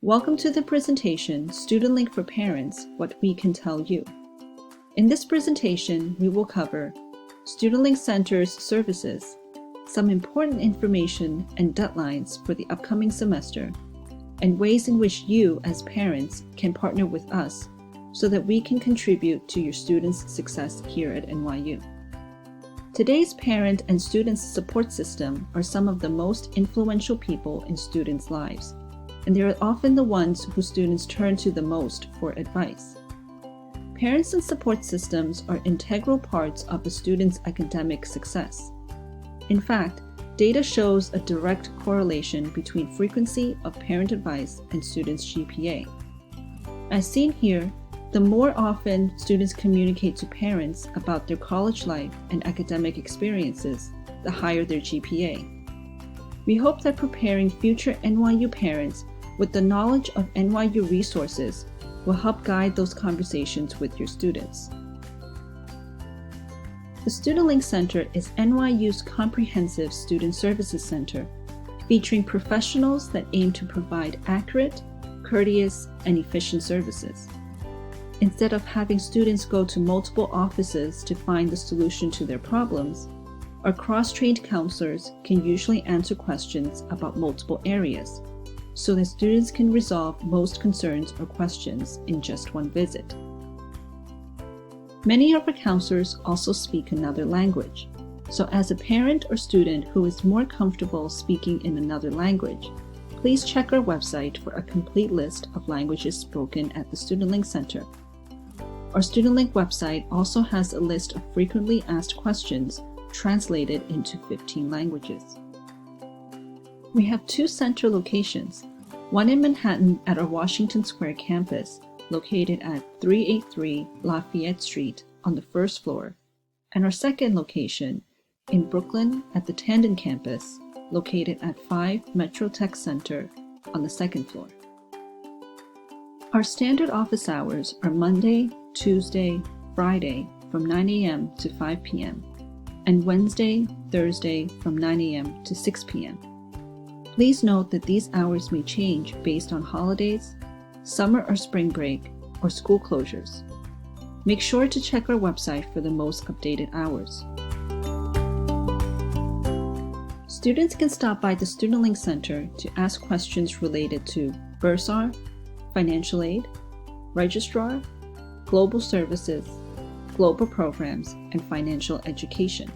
Welcome to the presentation, StudentLink for Parents, What We Can Tell You. In this presentation, we will cover StudentLink Center's services, some important information and deadlines for the upcoming semester, and ways in which you, as parents, can partner with us so that we can contribute to your students' success here at NYU. Today's parent and students' support system are some of the most influential people in students' lives, and they are often the ones who students turn to the most for advice. Parents and support systems are integral parts of a student's academic success. In fact, data shows a direct correlation between frequency of parent advice and students' GPA. As seen here, the more often students communicate to parents about their college life and academic experiences, the higher their GPA. We hope that preparing future NYU parents with the knowledge of NYU resources will help guide those conversations with your students. The StudentLink Center is NYU's comprehensive student services center, featuring professionals that aim to provide accurate, courteous, and efficient services. Instead of having students go to multiple offices to find the solution to their problems, our cross-trained counselors can usually answer questions about multiple areas, so that students can resolve most concerns or questions in just one visit. Many of our counselors also speak another language, so as a parent or student who is more comfortable speaking in another language, please check our website for a complete list of languages spoken at the StudentLink Center. Our StudentLink website also has a list of frequently asked questions translated into 15 languages. We have two center locations, one in Manhattan at our Washington Square campus, located at 383 Lafayette Street on the first floor, and our second location in Brooklyn at the Tandon campus, located at 5 Metro Tech Center on the second floor. Our standard office hours are Monday, Tuesday, Friday from 9 a.m. to 5 p.m., and Wednesday, Thursday from 9 a.m. to 6 p.m. Please note that these hours may change based on holidays, summer or spring break, or school closures. Make sure to check our website for the most updated hours. Students can stop by the StudentLink Center to ask questions related to Bursar, financial aid, registrar, global services, global programs, and financial education.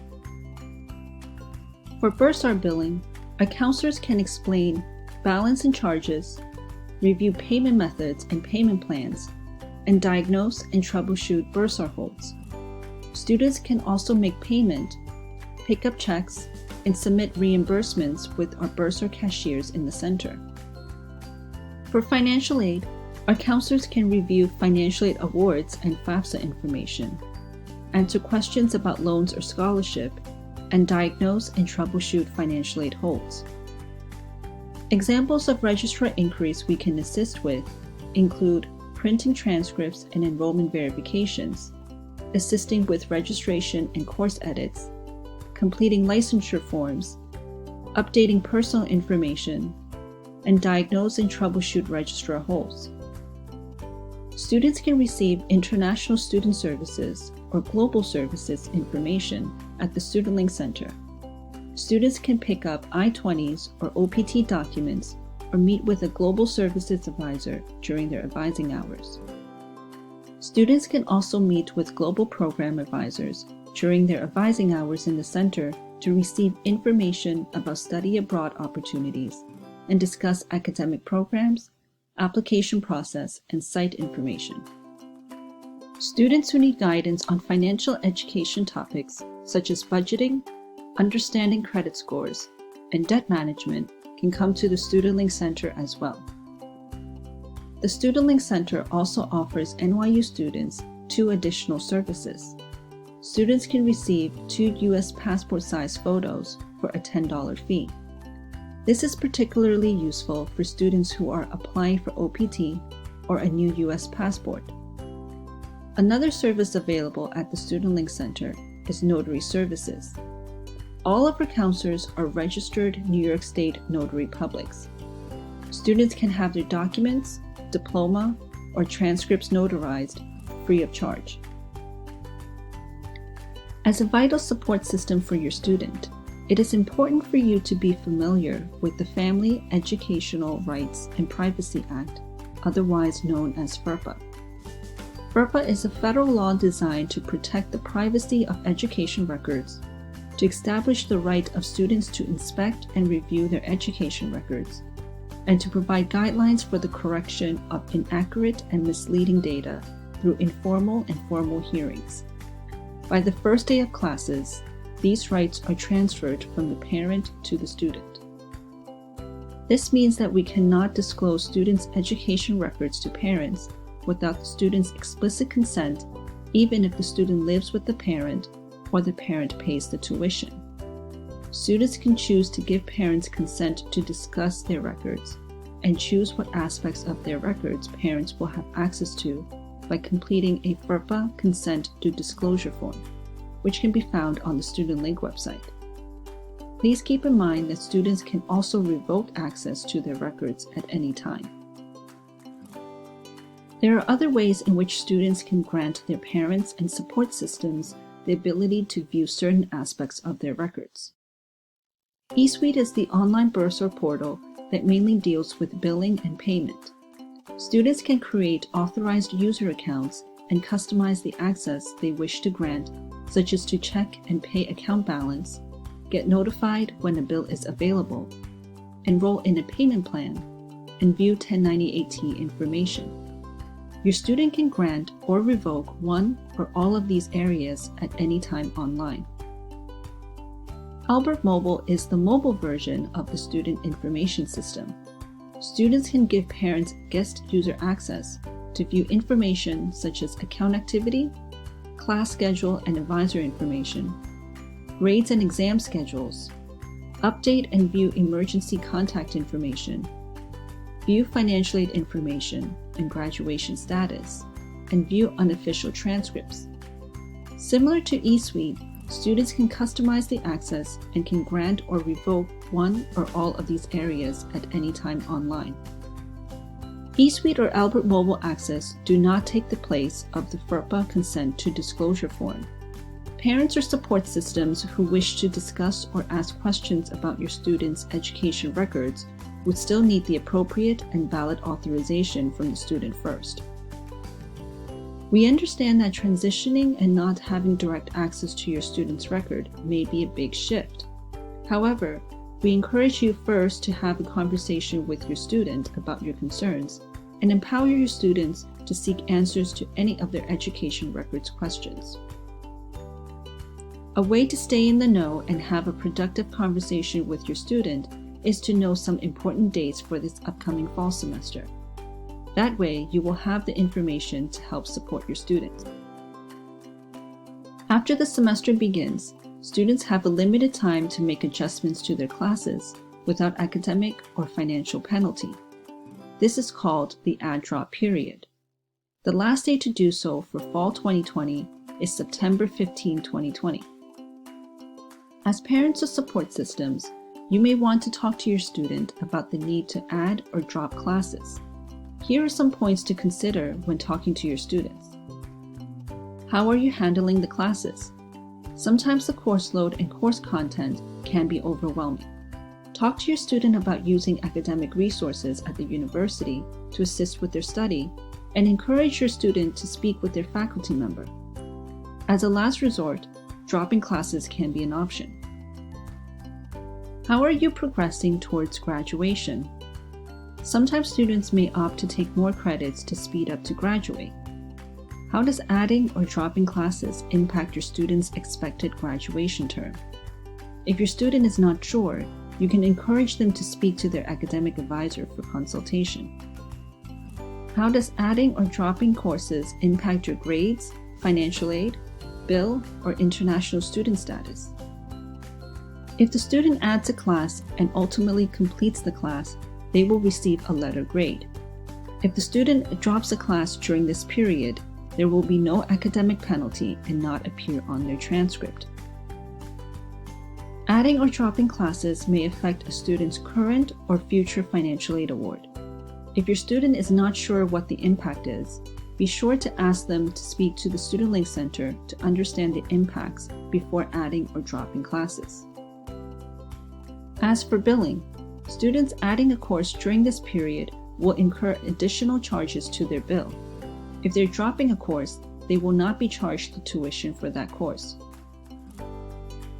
For Bursar billing, our counselors can explain balance and charges, review payment methods and payment plans, and diagnose and troubleshoot Bursar holds. Students can also make payment, pick up checks, and submit reimbursements with our Bursar cashiers in the center. For financial aid, our counselors can review financial aid awards and FAFSA information, answer questions about loans or scholarship, and diagnose and troubleshoot financial aid holds. Examples of registrar inquiries we can assist with include printing transcripts and enrollment verifications, assisting with registration and course edits, completing licensure forms, updating personal information, and diagnose and troubleshoot registrar holds. Students can receive international student services or global services information at the StudentLink Center. Students can pick up I-20s or OPT documents or meet with a global services advisor during their advising hours. Students can also meet with global program advisors during their advising hours in the center to receive information about study abroad opportunities and discuss academic programs, application process, and site information. Students who need guidance on financial education topics such as budgeting, understanding credit scores, and debt management can come to the StudentLink Center as well. The StudentLink Center also offers NYU students 2 additional services. Students can receive 2 U.S. passport-sized photos for a $10 fee. This is particularly useful for students who are applying for OPT or a new U.S. passport. Another service available at the StudentLink Center is notary services. All of our counselors are registered New York State notary publics. students can have their documents, diploma, or transcripts notarized free of charge. As a vital support system for your student, it is important for you to be familiar with the Family Educational Rights and Privacy Act, otherwise known as FERPA. FERPA is a federal law designed to protect the privacy of education records, to establish the right of students to inspect and review their education records, and to provide guidelines for the correction of inaccurate and misleading data through informal and formal hearings. By the first day of classes, these rights are transferred from the parent to the student. This means that we cannot disclose students' education records to parents without the student's explicit consent, even if the student lives with the parent or the parent pays the tuition. Students can choose to give parents consent to discuss their records and choose what aspects of their records parents will have access to by completing a FERPA consent to disclosure form, which can be found on the StudentLink website. Please keep in mind that students can also revoke access to their records at any time. There are other ways in which students can grant their parents and support systems the ability to view certain aspects of their records. Esuite is the online bursar portal that mainly deals with billing and payment. Students can create authorized user accounts and customize the access they wish to grant, such as to check and pay account balance, get notified when a bill is available, enroll in a payment plan, and view 1098-T information. Your student can grant or revoke one or all of these areas at any time online. Albert Mobile is the mobile version of the Student Information System. Students can give parents guest user access to view information such as account activity, class schedule and advisor information, grades and exam schedules, update and view emergency contact information, view financial aid information and graduation status, and view unofficial transcripts. Similar to eSuite, students can customize the access and can grant or revoke one or all of these areas at any time online. eSuite or Albert Mobile access do not take the place of the FERPA consent to disclosure form. Parents or support systems who wish to discuss or ask questions about your student's education records would still need the appropriate and valid authorization from the student first. We understand that transitioning and not having direct access to your student's record may be a big shift. However, we encourage you first to have a conversation with your student about your concerns and empower your students to seek answers to any of their education records questions. A way to stay in the know and have a productive conversation with your student is to know some important dates for this upcoming fall semester. That way, you will have the information to help support your students. After the semester begins, students have a limited time to make adjustments to their classes without academic or financial penalty. This is called the AddDrop Period. The last day to do so for fall 2020 is September 15, 2020. As parents of support systems, you may want to talk to your student about the need to add or drop classes. Here are some points to consider when talking to your students. How are you handling the classes? Sometimes the course load and course content can be overwhelming. Talk to your student about using academic resources at the university to assist with their study, and encourage your student to speak with their faculty member. As a last resort, dropping classes can be an option. How are you progressing towards graduation? Sometimes students may opt to take more credits to speed up to graduate. How does adding or dropping classes impact your student's expected graduation term? If your student is not sure, you can encourage them to speak to their academic advisor for consultation. How does adding or dropping courses impact your grades, financial aid, bill, or international student status? If the student adds a class and ultimately completes the class, they will receive a letter grade. If the student drops a class during this period, there will be no academic penalty and not appear on their transcript. Adding or dropping classes may affect a student's current or future financial aid award. If your student is not sure what the impact is, be sure to ask them to speak to the StudentLink Center to understand the impacts before adding or dropping classes. As for billing, students adding a course during this period will incur additional charges to their bill. If they're dropping a course, they will not be charged the tuition for that course.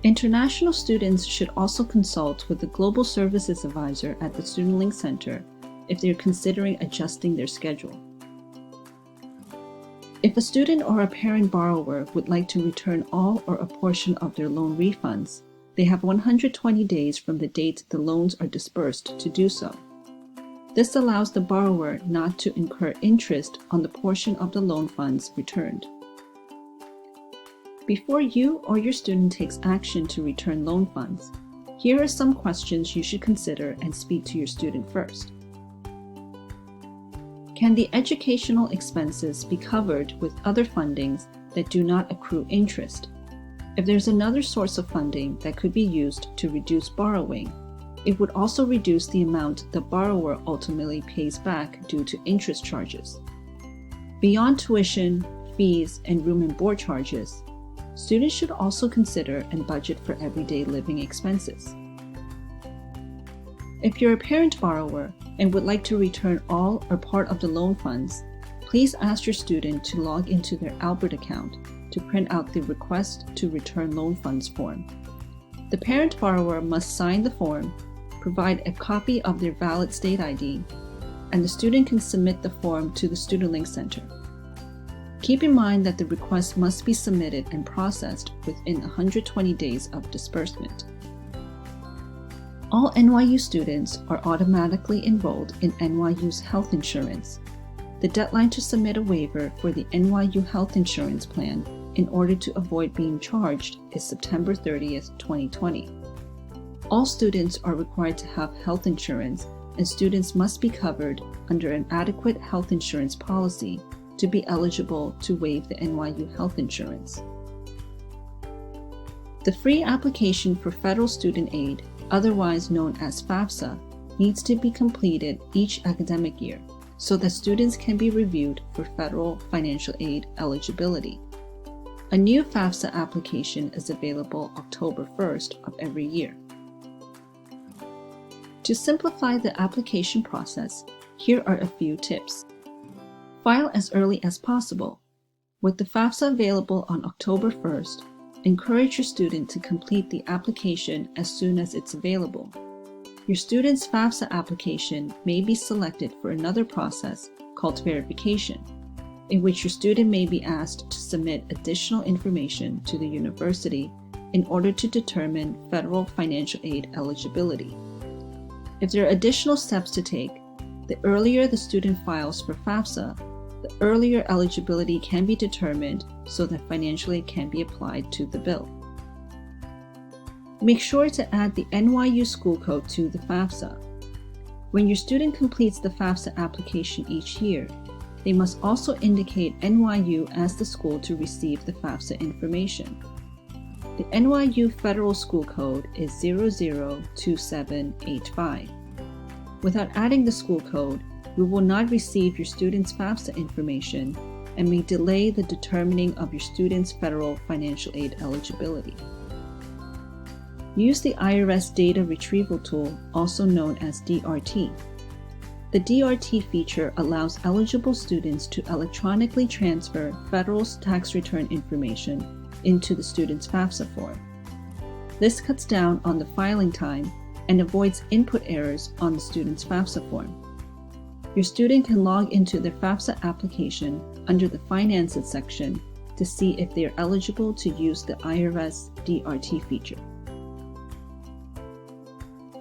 International students should also consult with the Global Services Advisor at the StudentLink Center if they're considering adjusting their schedule. If a student or a parent borrower would like to return all or a portion of their loan refunds, they have 120 days from the date the loans are disbursed to do so. This allows the borrower not to incur interest on the portion of the loan funds returned. Before you or your student takes action to return loan funds, here are some questions you should consider and speak to your student first. Can the educational expenses be covered with other fundings that do not accrue interest? If there's another source of funding that could be used to reduce borrowing, it would also reduce the amount the borrower ultimately pays back due to interest charges. Beyond tuition, fees, and room and board charges, students should also consider and budget for everyday living expenses. If you're a parent borrower and would like to return all or part of the loan funds, please ask your student to log into their Albert account to print out the Request to Return Loan Funds form. The parent borrower must sign the form, provide a copy of their valid state ID, and the student can submit the form to the StudentLink Center. Keep in mind that the request must be submitted and processed within 120 days of disbursement. All NYU students are automatically enrolled in NYU's health insurance. The deadline to submit a waiver for the NYU health insurance plan in order to avoid being charged is September 30th, 2020. All students are required to have health insurance, and students must be covered under an adequate health insurance policy to be eligible to waive the NYU health insurance. The free application for federal student aid, otherwise known as FAFSA, needs to be completed each academic year so that students can be reviewed for federal financial aid eligibility. A new FAFSA application is available October 1st of every year. To simplify the application process, here are a few tips. File as early as possible. With the FAFSA available on October 1st, encourage your student to complete the application as soon as it's available. Your student's FAFSA application may be selected for another process called verification, in which your student may be asked to submit additional information to the university in order to determine federal financial aid eligibility. If there are additional steps to take, the earlier the student files for FAFSA, the earlier eligibility can be determined so that financial aid can be applied to the bill. Make sure to add the NYU school code to the FAFSA. When your student completes the FAFSA application each year, they must also indicate NYU as the school to receive the FAFSA information. The NYU Federal School Code is 002785. Without adding the school code, you will not receive your student's FAFSA information and may delay the determining of your student's federal financial aid eligibility. Use the IRS Data Retrieval Tool, also known as DRT. The DRT feature allows eligible students to electronically transfer federal tax return information into the student's FAFSA form. This cuts down on the filing time and avoids input errors on the student's FAFSA form. Your student can log into their FAFSA application under the Finances section to see if they are eligible to use the IRS DRT feature.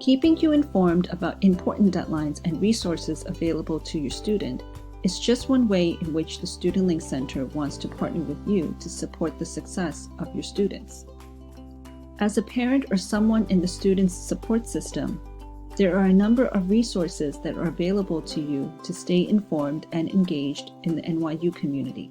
Keeping you informed about important deadlines and resources available to your student is just one way in which the StudentLink Center wants to partner with you to support the success of your students. As a parent or someone in the student's support system, there are a number of resources that are available to you to stay informed and engaged in the NYU community.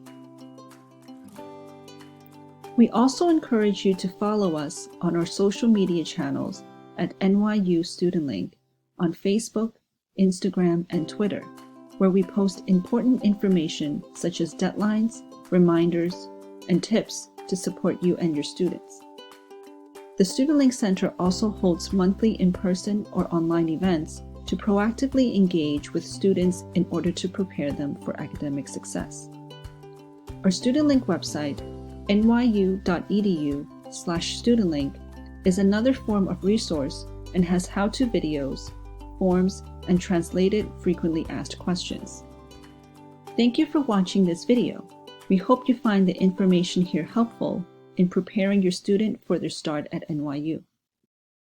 We also encourage you to follow us on our social media channels at NYU StudentLink on Facebook, Instagram, and Twitter, where we post important information such as deadlines, reminders, and tips to support you and your students. The StudentLink Center also holds monthly in-person or online events to proactively engage with students in order to prepare them for academic success. Our StudentLink website, nyu.edu/StudentLink, is another form of resource and has how-to videos, forms, and translated frequently asked questions. Thank you for watching this video. We hope you find the information here helpful in preparing your student for their start at NYU.